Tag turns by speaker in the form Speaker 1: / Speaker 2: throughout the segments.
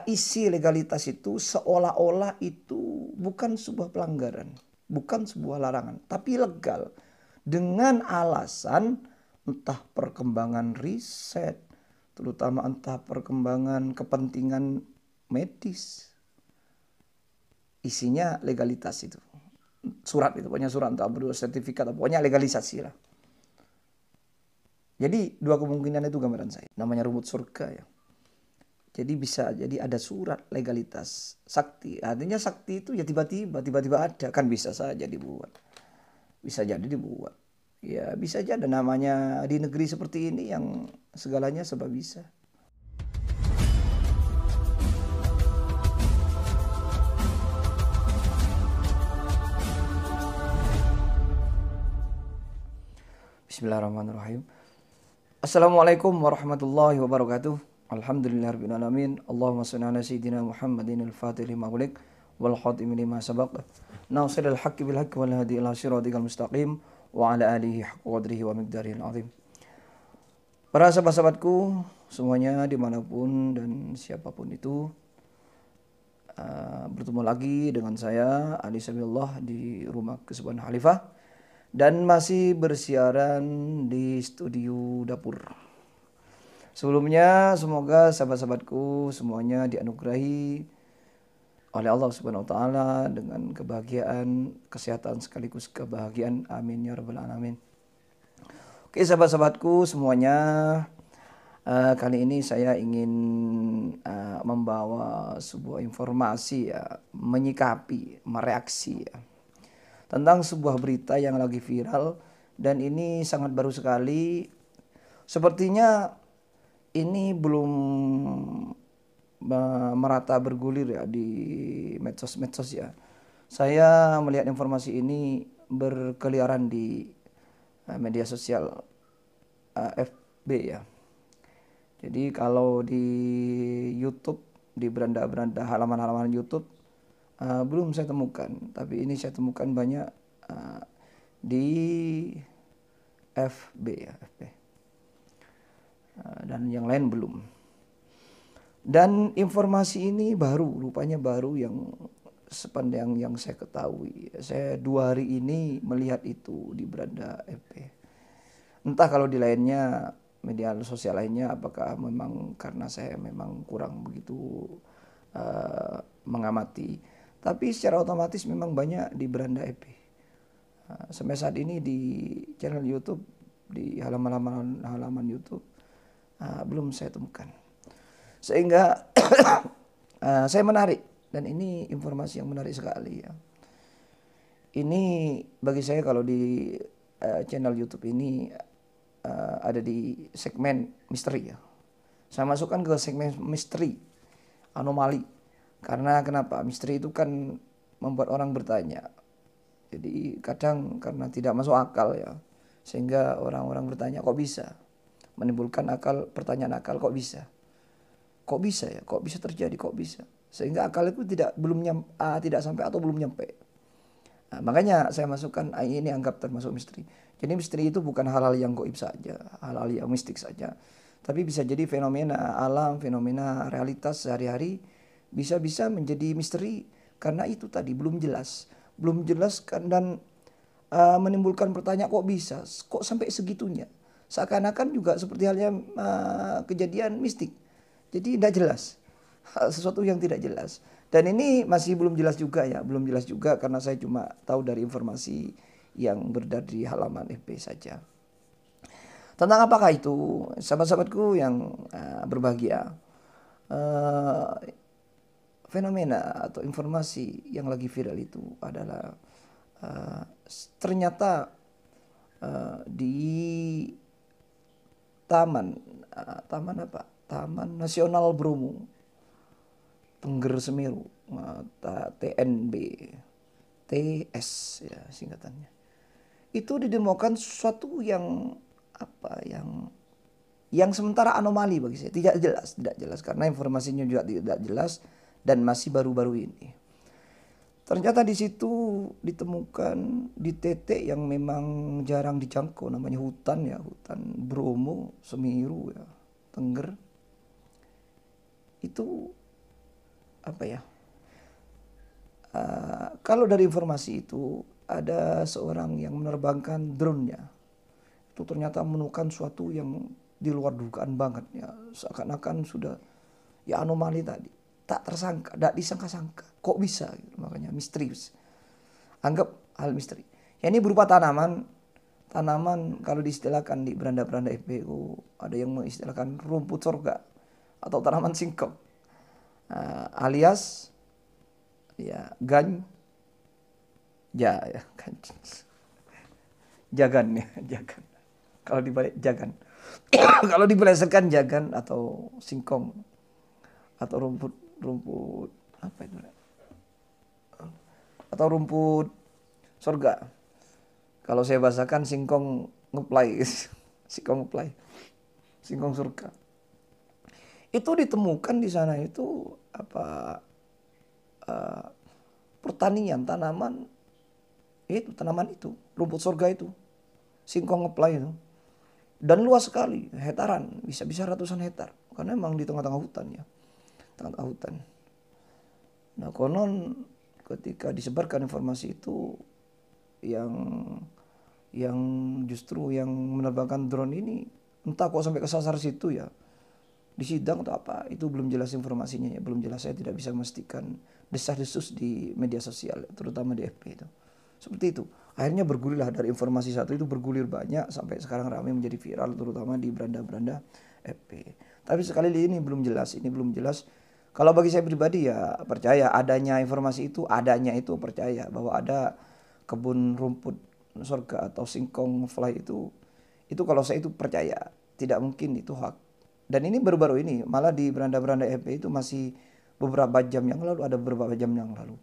Speaker 1: isi legalitas itu seolah-olah itu bukan sebuah pelanggaran, bukan sebuah larangan, tapi legal. Dengan alasan entah perkembangan riset, terutama entah perkembangan kepentingan medis. Isinya legalitas itu. Surat itu, pokoknya surat entah berdua sertifikat, pokoknya legalisasi lah. Jadi dua kemungkinan itu gambaran saya. Namanya rumput surga ya. Jadi bisa jadi ada surat legalitas sakti. Artinya sakti itu ya tiba-tiba ada, kan bisa saja dibuat. Bisa jadi dibuat. Ya bisa aja ada namanya di negeri seperti ini yang segalanya serba bisa. Bismillahirrahmanirrahim. Assalamualaikum warahmatullahi wabarakatuh. Alhamdulillahirrahmanirrahim. Allahumma salli ala sayyidina Muhammadin al-fatih lima ulik wal khatimi lima sabaq nasiril haqqi bil haqqi wal hadi ila siratikal mustaqim wa ala alihi haqqa qadrihi wa miqdarihil azim. Para sahabat-sahabatku semuanya dimanapun dan siapapun itu, bertemu lagi dengan saya Ali Sabilullah di rumah Kesebon Khalifah dan masih bersiaran di studio dapur. Sebelumnya semoga sahabat-sahabatku semuanya dianugerahi oleh Allah Subhanahu wa taala dengan kebahagiaan, kesehatan sekaligus kebahagiaan. Amin ya rabbal alamin. Oke sahabat-sahabatku semuanya, kali ini saya ingin membawa sebuah informasi ya, menyikapi, mereaksi ya, tentang sebuah berita yang lagi viral dan ini sangat baru sekali. Sepertinya ini belum merata bergulir ya di medsos-medsos ya. Saya melihat informasi ini berkeliaran di media sosial FB ya. Jadi kalau di YouTube, di beranda-beranda halaman-halaman YouTube belum saya temukan, tapi ini saya temukan banyak di FB ya, FB. Dan yang lain belum. Dan informasi ini baru, rupanya baru yang sepanjang yang saya ketahui. Saya 2 hari ini melihat itu di beranda FB. Entah kalau di lainnya, media sosial lainnya, apakah memang karena saya memang kurang begitu mengamati. Tapi secara otomatis memang banyak di beranda FB. Sampai saat ini di channel YouTube, di halaman YouTube, belum saya temukan. Sehingga saya menarik, dan ini informasi yang menarik sekali ya. Ini bagi saya kalau di channel YouTube ini ada di segmen misteri ya. Saya masukkan ke segmen misteri, anomali. Karena kenapa? Misteri itu kan membuat orang bertanya. Jadi kadang karena tidak masuk akal ya, sehingga orang-orang bertanya kok bisa, menimbulkan pertanyaan akal, kok bisa ya, kok bisa terjadi, kok bisa, sehingga akal itu tidak sampai atau belum nyampe. Nah, makanya saya masukkan ini anggap termasuk misteri. Jadi misteri itu bukan hal-hal yang gaib saja, hal-hal yang mistik saja, tapi bisa jadi fenomena alam, fenomena realitas sehari-hari bisa menjadi misteri karena itu tadi belum jelas dan menimbulkan pertanyaan kok bisa, kok sampai segitunya. Seakan-akan juga seperti halnya kejadian mistik. Jadi tidak jelas, sesuatu yang tidak jelas. Dan ini masih belum jelas juga ya, belum jelas juga karena saya cuma tahu dari informasi yang beredar di halaman FB saja. Tentang apakah itu, sahabat-sahabatku yang berbahagia, fenomena atau informasi yang lagi viral itu adalah ternyata di Taman Nasional Bromo, Tengger Semeru, TNB, TS ya singkatannya. Itu didemokan sesuatu yang yang sementara anomali bagi saya, tidak jelas karena informasinya juga tidak jelas dan masih baru-baru ini. Ternyata di situ ditemukan di titik yang memang jarang dijangkau, namanya hutan Bromo, Semeru ya, Tengger. Itu apa ya? Kalau dari informasi itu ada seorang yang menerbangkan drone-nya. Itu ternyata menemukan suatu yang di luar dugaan banget ya. Seakan-akan sudah ya anomali tadi. Tak tersangka, tak disangka-sangka. Kok bisa? Gitu. Makanya misterius. Anggap hal misteri. Ya ini berupa tanaman. Tanaman kalau diistilahkan di beranda-beranda FPU ada yang mengistilahkan rumput sorga atau tanaman singkong. Alias ya ya kan jagan ya jagan kalau dibalik jagan kalau dibelesetkan jagan atau singkong atau rumput apa itu atau rumput sorga. Kalau saya bahasakan singkong ngeplay singkong ngeplay singkong surga itu ditemukan di sana itu apa pertanian tanaman itu rumput sorga itu singkong ngeplay itu dan luas sekali hektaran bisa ratusan hektar karena memang di tengah-tengah hutan ya tengah-tengah hutan. Nah konon ketika disebarkan informasi itu yang justru yang menerbangkan drone ini entah kok sampai kesasar situ ya di sidang atau apa itu belum jelas informasinya ya belum jelas, saya tidak bisa memastikan desas-desus di media sosial terutama di FB itu seperti itu. Akhirnya bergulirlah dari informasi satu itu bergulir banyak sampai sekarang ramai menjadi viral terutama di beranda-beranda FB. Tapi sekali ini belum jelas. Kalau bagi saya pribadi ya percaya adanya informasi itu percaya bahwa ada kebun rumput surga atau singkong fly itu kalau saya itu percaya tidak mungkin itu hoax. Dan ini baru-baru ini malah di beranda-beranda FB itu masih beberapa jam yang lalu.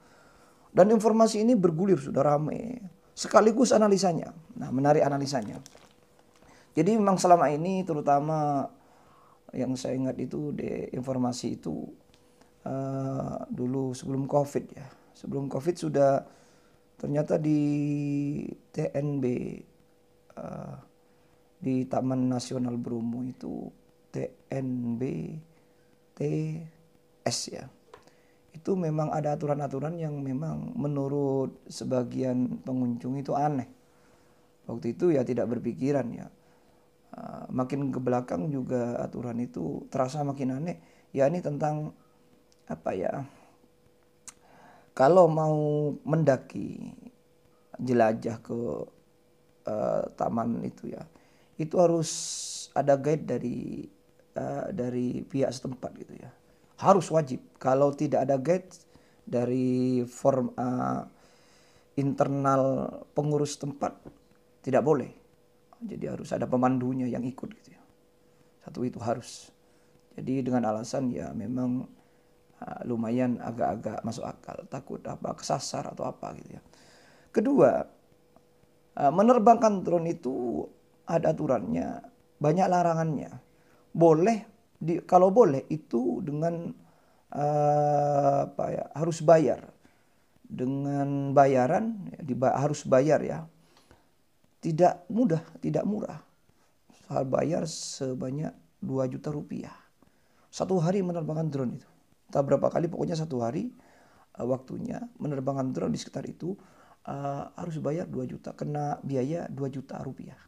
Speaker 1: Dan informasi ini bergulir sudah ramai. Sekaligus analisanya. Nah menarik analisanya. Jadi memang selama ini terutama yang saya ingat itu di informasi itu dulu sebelum COVID ya. Sebelum COVID sudah ternyata di TNB di Taman Nasional Bromo itu TNB TS ya. Itu memang ada aturan-aturan yang memang menurut sebagian pengunjung itu aneh. Waktu itu ya tidak berpikiran ya. Makin ke belakang juga aturan itu terasa makin aneh. Ya ini tentang apa ya? Kalau mau mendaki jelajah ke taman itu ya, itu harus ada guide dari pihak setempat gitu ya. Harus wajib. Kalau tidak ada guide dari internal pengurus tempat tidak boleh. Jadi harus ada pemandunya yang ikut gitu ya. Satu itu harus. Jadi dengan alasan ya memang lumayan agak-agak masuk akal, takut apa kesasar atau apa gitu ya. Kedua, menerbangkan drone itu ada aturannya, banyak larangannya. Kalau boleh itu dengan harus bayar. Dengan bayaran harus bayar ya. Tidak mudah, tidak murah. Soal bayar sebanyak 2 juta rupiah. Satu hari menerbangkan drone itu. Entah berapa kali pokoknya satu hari waktunya menerbangkan drone di sekitar itu harus bayar 2 juta. Kena biaya 2 juta rupiah.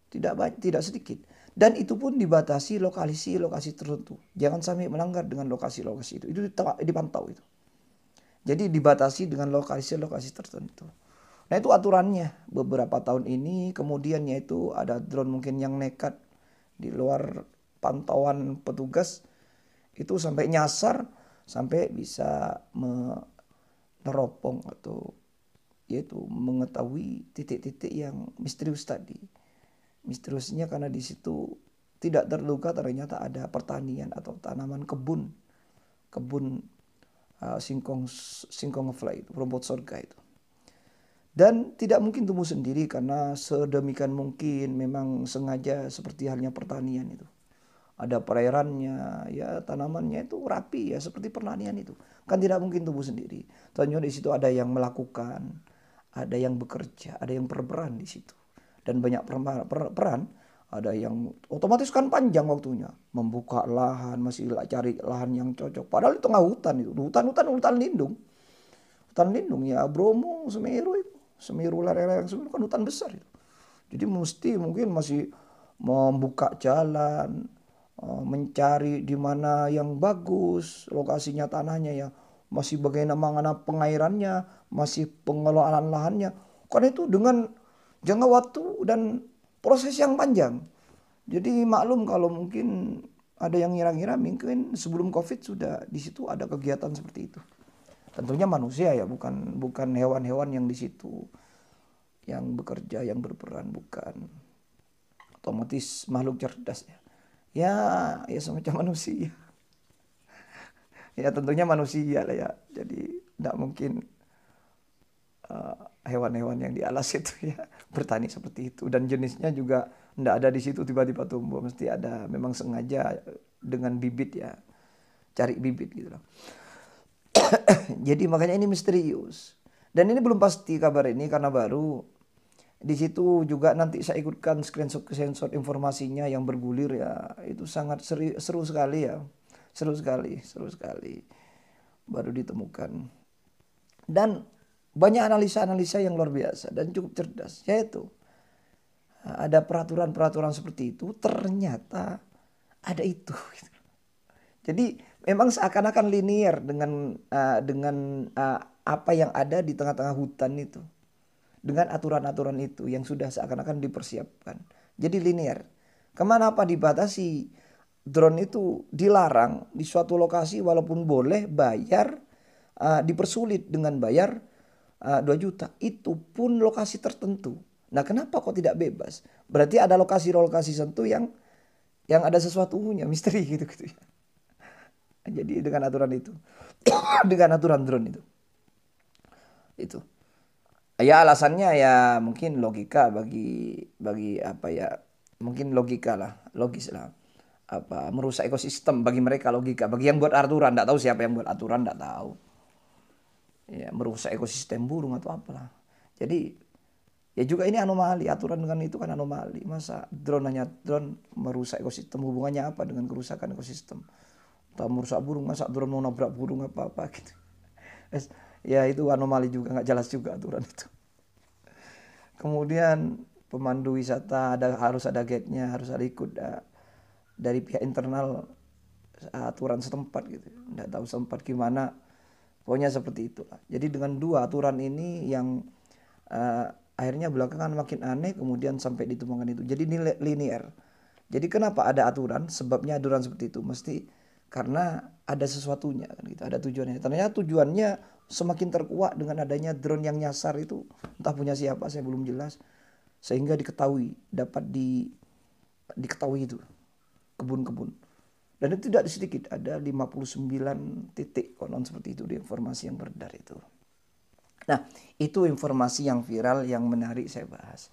Speaker 1: Tidak sedikit. Dan itu pun dibatasi lokasi tertentu. Jangan sampai melanggar dengan lokasi-lokasi itu. Itu dipantau itu. Jadi dibatasi dengan lokasi-lokasi tertentu. Nah itu aturannya beberapa tahun ini. Kemudian yaitu ada drone mungkin yang nekat di luar pantauan petugas. Itu sampai nyasar. Sampai bisa meneropong atau yaitu mengetahui titik-titik yang misterius tadi. Misteriusnya karena di situ tidak terduga ternyata ada pertanian atau tanaman kebun singkong fly itu, rumput sorga itu. Dan tidak mungkin tumbuh sendiri karena sedemikian mungkin memang sengaja seperti halnya pertanian itu. Ada perairannya, ya tanamannya itu rapi ya seperti pertanian itu. Kan tidak mungkin tumbuh sendiri. Tentunya di situ ada yang melakukan, ada yang bekerja, ada yang berperan di situ. Dan banyak peran Ada yang otomatis kan panjang waktunya, membuka lahan, masih cari lahan yang cocok. Padahal di tengah hutan itu, hutan lindung ya Bromo, Semeru itu, Semeru lereng Semeru kan hutan besar itu. Jadi mesti mungkin masih membuka jalan, mencari di mana yang bagus lokasinya tanahnya ya, masih bagaimana pengairannya, masih pengelolaan lahannya. Karena itu dengan jangka waktu dan proses yang panjang. Jadi maklum kalau mungkin ada yang ngira-ngira mungkin sebelum COVID sudah di situ ada kegiatan seperti itu. Tentunya manusia ya, bukan hewan-hewan yang di situ yang bekerja, yang berperan, bukan. Otomatis makhluk cerdas ya. Ya semacam manusia. Ya tentunya manusia lah ya. Jadi tidak mungkin hewan-hewan yang di alas itu ya bertani seperti itu. Dan jenisnya juga tidak ada di situ tiba-tiba tumbuh. Mesti ada memang sengaja dengan bibit ya. Cari bibit gitu loh. Jadi makanya ini misterius. Dan ini belum pasti kabar ini karena baru. Di situ juga nanti saya ikutkan screenshot informasinya yang bergulir ya. Itu sangat seru sekali ya. Seru sekali. Baru ditemukan. Dan banyak analisa-analisa yang luar biasa dan cukup cerdas. Yaitu ada peraturan-peraturan seperti itu ternyata ada itu. Jadi memang seakan-akan linear dengan apa yang ada di tengah-tengah hutan itu. Dengan aturan-aturan itu yang sudah seakan-akan dipersiapkan. Jadi linear. Kemana apa dibatasi. Drone itu dilarang di suatu lokasi walaupun boleh bayar. Dipersulit dengan bayar 2 juta. Itu pun lokasi tertentu. Nah kenapa kok tidak bebas? Berarti ada lokasi-lokasi tertentu yang ada sesuatunya. Misteri gitu-gitu ya. Jadi dengan aturan itu. Dengan aturan drone itu. Itu. Ya alasannya ya mungkin logika bagi apa ya, mungkin logika lah, logis lah. Apa merusak ekosistem bagi mereka logika. Bagi yang buat aturan enggak tahu siapa yang buat aturan enggak tahu. Ya merusak ekosistem burung atau apalah. Jadi ya juga ini anomali, aturan dengan itu kan anomali. Masa drone merusak ekosistem, hubungannya apa dengan kerusakan ekosistem? Atau merusak burung, masa drone mau nabrak burung apa-apa gitu. Ya itu anomali juga, nggak jelas juga aturan itu. Kemudian pemandu wisata harus ada guide-nya, harus ada ikut dari pihak internal aturan setempat gitu. Nggak tahu setempat gimana, pokoknya seperti itu. Jadi dengan 2 aturan ini yang akhirnya belakangan makin aneh, kemudian sampai ditemukan itu. Jadi ini linear. Jadi kenapa ada aturan? Sebabnya aturan seperti itu mesti karena ada sesuatunya kan gitu, ada tujuannya. Ternyata tujuannya semakin terkuat dengan adanya drone yang nyasar itu, entah punya siapa saya belum jelas, sehingga dapat diketahui itu kebun-kebun. Dan itu tidak sedikit, ada 59 titik konon seperti itu di informasi yang beredar itu. Nah, itu informasi yang viral yang menarik saya bahas.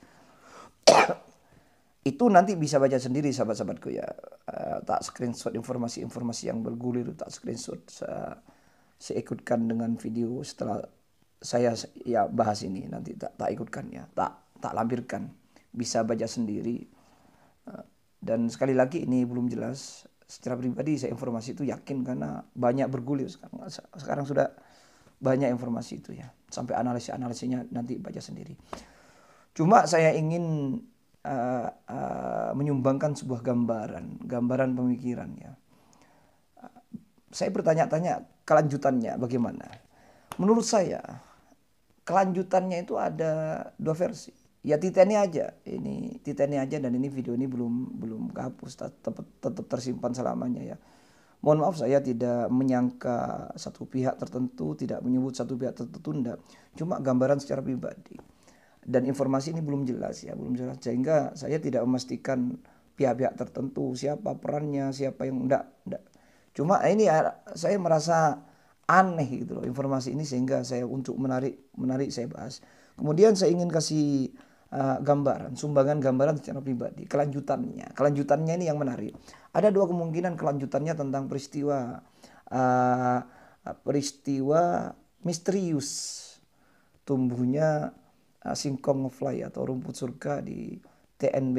Speaker 1: Itu nanti bisa baca sendiri sahabat-sahabatku ya. Tak screenshot informasi-informasi yang bergulir, tak screenshot, saya ikutkan dengan video setelah saya ya bahas ini, nanti tak ikutkan ya, tak lampirkan, bisa baca sendiri. Dan sekali lagi ini belum jelas. Secara pribadi saya informasi itu yakin karena banyak bergulir sekarang sudah banyak informasi itu ya, sampai analisanya nanti baca sendiri. Cuma saya ingin menyumbangkan sebuah gambaran pemikiran ya. Saya bertanya-tanya kelanjutannya bagaimana. Menurut saya kelanjutannya itu ada 2 versi. Ya titennya aja, dan ini video ini belum kehapus, tetap tersimpan selamanya ya. Mohon maaf saya tidak menyangka satu pihak tertentu, tidak menyebut satu pihak tertentu, enggak. Cuma gambaran secara pribadi. Dan informasi ini belum jelas sehingga saya tidak memastikan pihak-pihak tertentu siapa perannya, siapa yang enggak. Cuma ini saya merasa aneh gitu loh informasi ini, sehingga saya untuk menarik saya bahas. Kemudian saya ingin kasih sumbangan gambaran secara pribadi kelanjutannya ini yang menarik. Ada 2 kemungkinan kelanjutannya tentang peristiwa misterius tumbuhnya singkong fly atau rumput surga di TNB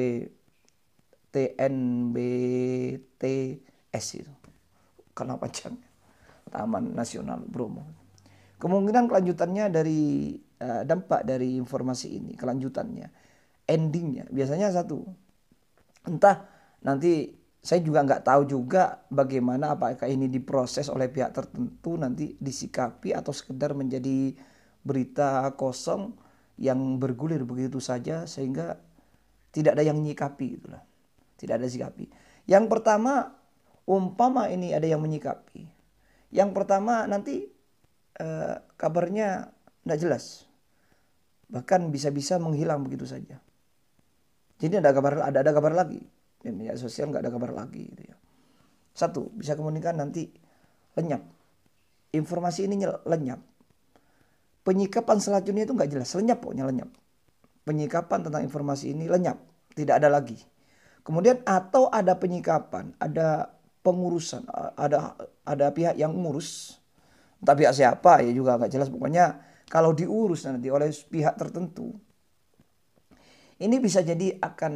Speaker 1: TNBTS itu. Karena panjang. Taman Nasional Bromo. Kemungkinan kelanjutannya dari dampak dari informasi ini, kelanjutannya, endingnya biasanya satu. Entah nanti saya juga nggak tahu juga bagaimana, apakah ini diproses oleh pihak tertentu nanti disikapi atau sekedar menjadi berita kosong yang bergulir begitu saja sehingga tidak ada yang menyikapi itulah. Tidak ada sikapi. Yang pertama, umpama ini ada yang menyikapi. Yang pertama nanti kabarnya tidak jelas. Bahkan bisa-bisa menghilang begitu saja. Jadi ada kabar lagi. Di media sosial nggak ada kabar lagi gitu ya. Satu, bisa kemungkinan nanti lenyap. Informasi ini lenyap. Penyikapan selanjutnya itu nggak jelas, lenyap pokoknya lenyap. Penyikapan tentang informasi ini lenyap, tidak ada lagi. Kemudian atau ada penyikapan, ada pengurusan, ada pihak yang ngurus, entah pihak siapa ya juga nggak jelas. Pokoknya kalau diurus nanti oleh pihak tertentu, ini bisa jadi akan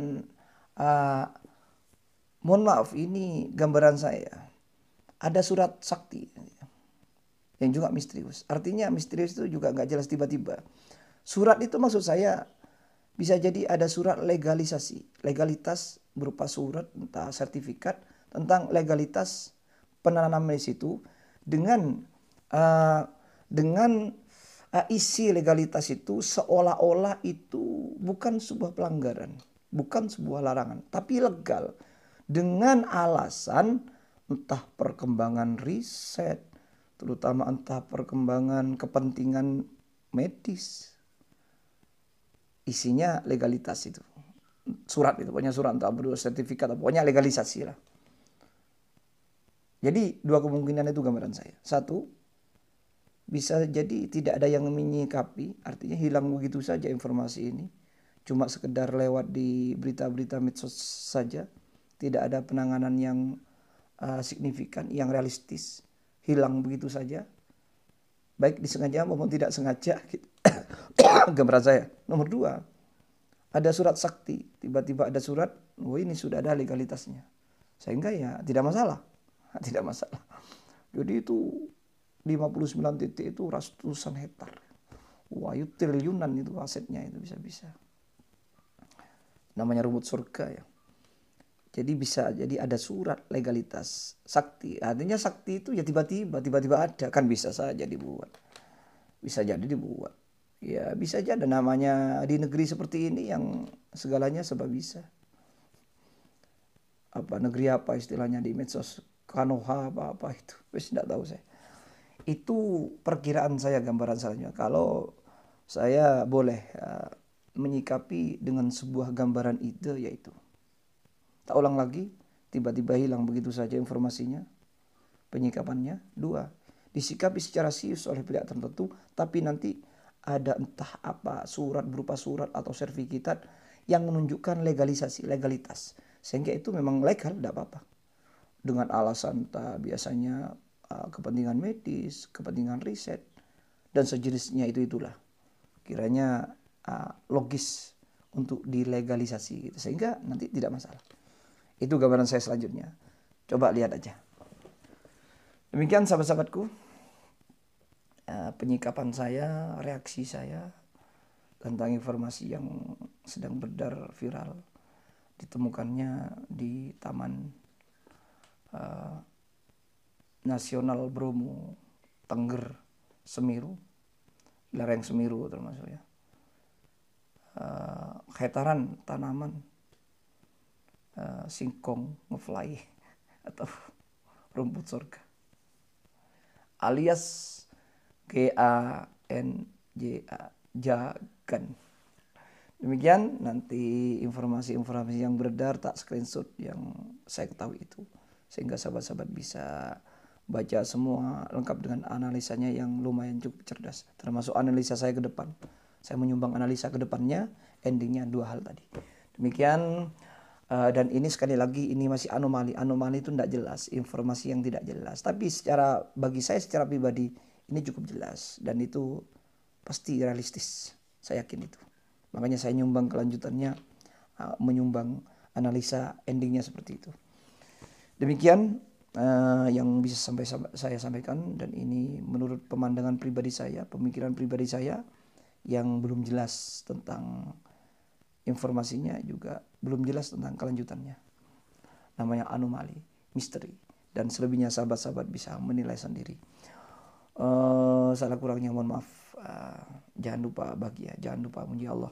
Speaker 1: mohon maaf, ini gambaran saya. Ada surat sakti yang juga misterius. Artinya misterius itu juga nggak jelas tiba-tiba. Surat itu maksud saya bisa jadi ada surat legalitas berupa surat entah sertifikat tentang legalitas penanaman di situ dengan isi legalitas itu seolah-olah itu bukan sebuah pelanggaran, bukan sebuah larangan, tapi legal dengan alasan entah perkembangan riset, terutama entah perkembangan kepentingan medis. Isinya legalitas itu. Surat itu, pokoknya surat entah berupa sertifikat, pokoknya legalisasi lah. Jadi dua kemungkinan itu gambaran saya. Satu, bisa jadi tidak ada yang menyikapi, artinya hilang begitu saja informasi ini. Cuma sekedar lewat di berita-berita medsos saja. Tidak ada penanganan yang signifikan, yang realistis. Hilang begitu saja. Baik disengaja maupun tidak sengaja. Gitu. Gambaran saya. Nomor dua, ada surat sakti. Tiba-tiba ada surat, oh ini sudah ada legalitasnya. Sehingga ya tidak masalah. Tidak masalah. Jadi itu 59 titik itu ratusan hektar. Wah itu triliunan itu asetnya itu bisa-bisa. Namanya rumput surga ya. Jadi bisa jadi ada surat legalitas sakti. Artinya sakti itu ya tiba-tiba ada, kan bisa saja dibuat. Bisa jadi dibuat. Ya bisa aja ada namanya di negeri seperti ini yang segalanya serba bisa. Apa negeri apa istilahnya di medsos, Kanoha apa itu. Wis tidak tahu saya. Itu perkiraan saya, gambaran selanjutnya. Kalau saya boleh menyikapi dengan sebuah gambaran ide, yaitu tak ulang lagi, tiba-tiba hilang begitu saja informasinya, penyikapannya. Dua, disikapi secara serius oleh pihak tertentu, tapi nanti ada entah apa surat berupa surat atau sertifikat yang menunjukkan legalitas, sehingga itu memang legal, tidak apa-apa. Dengan alasan biasanya kepentingan medis, kepentingan riset dan sejenisnya itulah. Kiranya logis untuk dilegalisasi gitu, sehingga nanti tidak masalah. Itu gambaran saya selanjutnya. Coba lihat aja. Demikian sahabat-sahabatku, penyikapan saya, reaksi saya tentang informasi yang sedang beredar viral ditemukannya di Taman Nasional Bromo, Tengger, Semeru, lereng Semeru termasuk ya. Hektaran tanaman singkong ngefly atau rumput surga alias GANJA, jagan. Demikian, nanti informasi-informasi yang beredar tak screenshot yang saya ketahui itu, sehingga sahabat-sahabat bisa baca semua lengkap dengan analisanya yang lumayan cukup cerdas, termasuk analisa saya ke depan. Saya menyumbang analisa ke depannya, endingnya dua hal tadi. Demikian, dan ini sekali lagi ini masih anomali itu tidak jelas, informasi yang tidak jelas. Tapi bagi saya secara pribadi ini cukup jelas dan itu pasti realistis, saya yakin itu. Makanya saya nyumbang kelanjutannya, menyumbang analisa endingnya seperti itu. Demikian yang bisa saya sampaikan, dan ini menurut pemandangan pribadi saya, pemikiran pribadi saya yang belum jelas tentang informasinya, juga belum jelas tentang kelanjutannya. Namanya anomali, misteri, dan selebihnya sahabat-sahabat bisa menilai sendiri. Salah kurangnya mohon maaf. Jangan lupa bahagia, jangan lupa memuji Allah.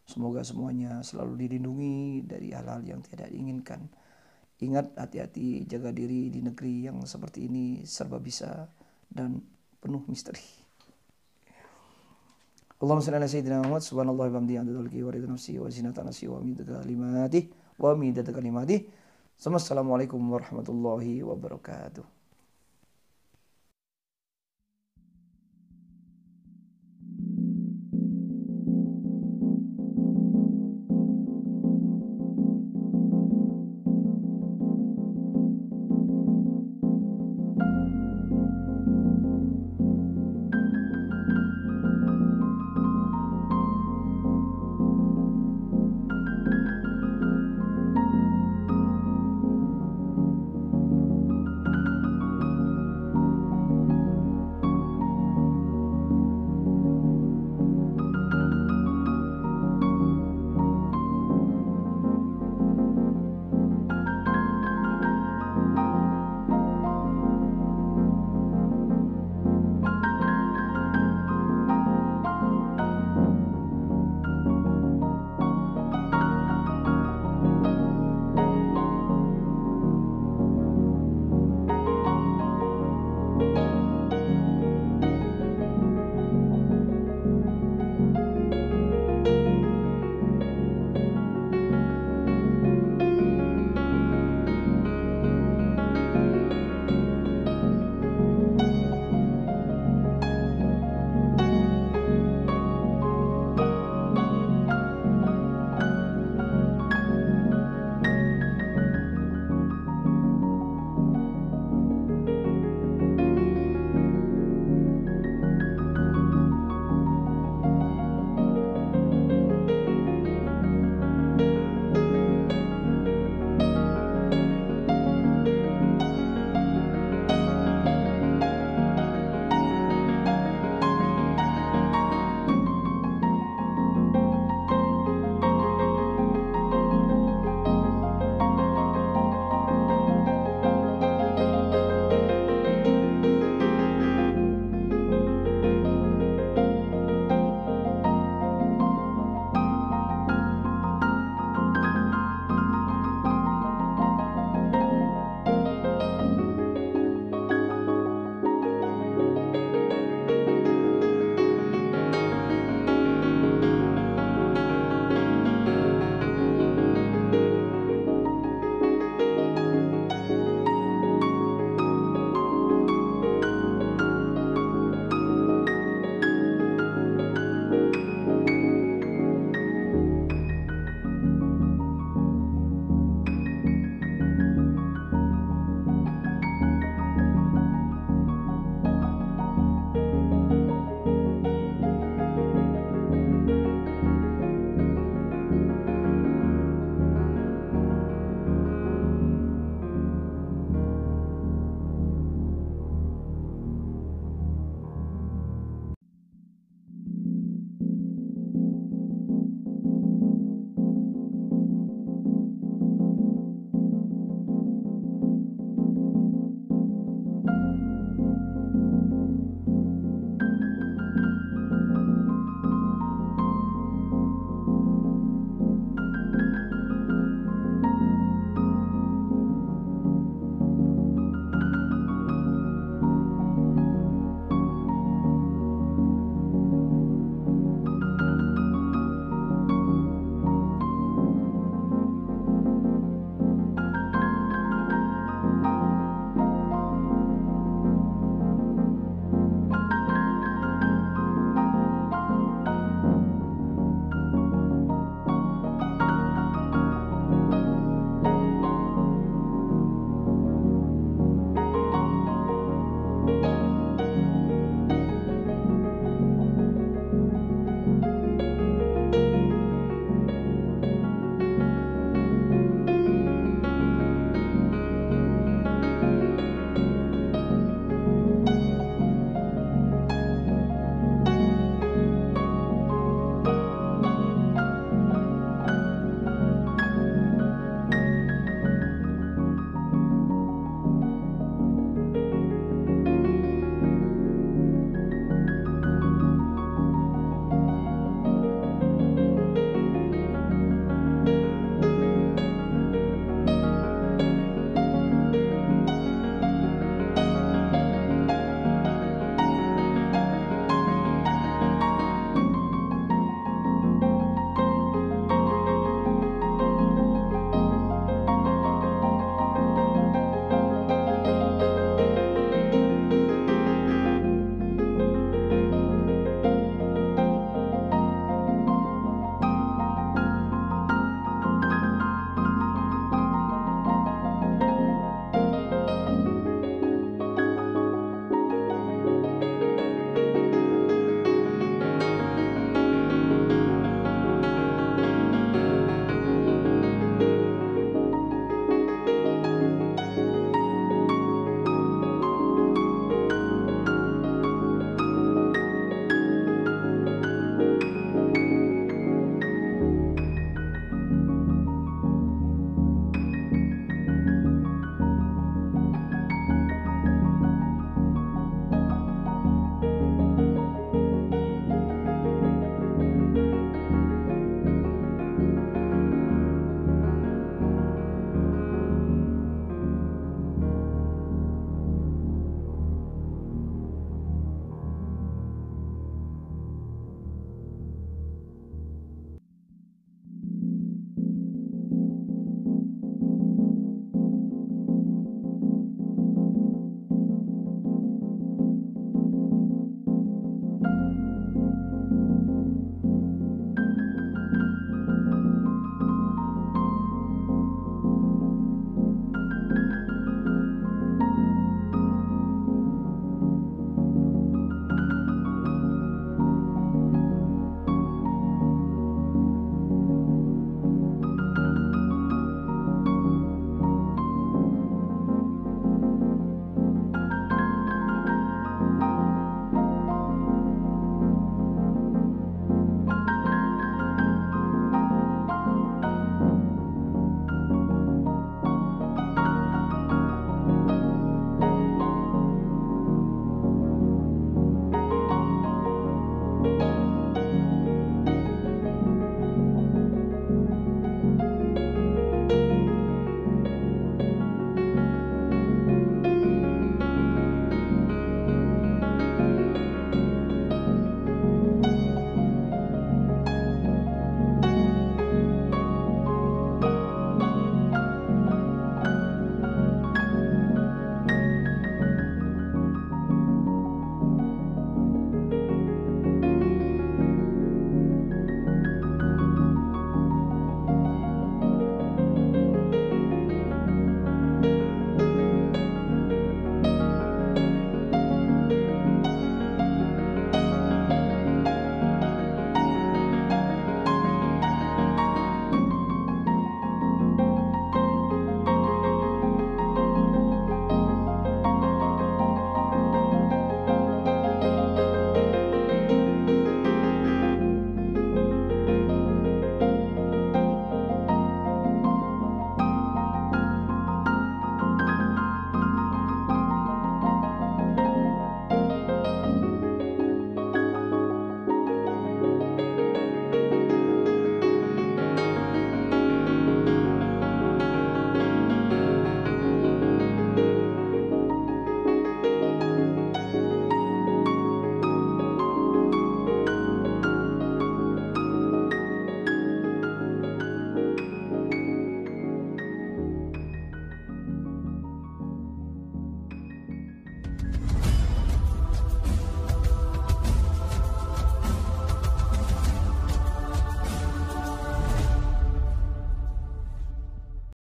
Speaker 1: Semoga semuanya selalu dilindungi dari hal-hal yang tidak diinginkan. Ingat, hati-hati, jaga diri di negeri yang seperti ini serba bisa dan penuh misteri. Allahumma shalli ala sayyidina Muhammad subhanallahi wa bihamdihi adada khalqihi wa ridha nafsihi wa zinata nafsihi wa midada kalimatihi wa midada kalimatihi. Assalamualaikum warahmatullahi wabarakatuh.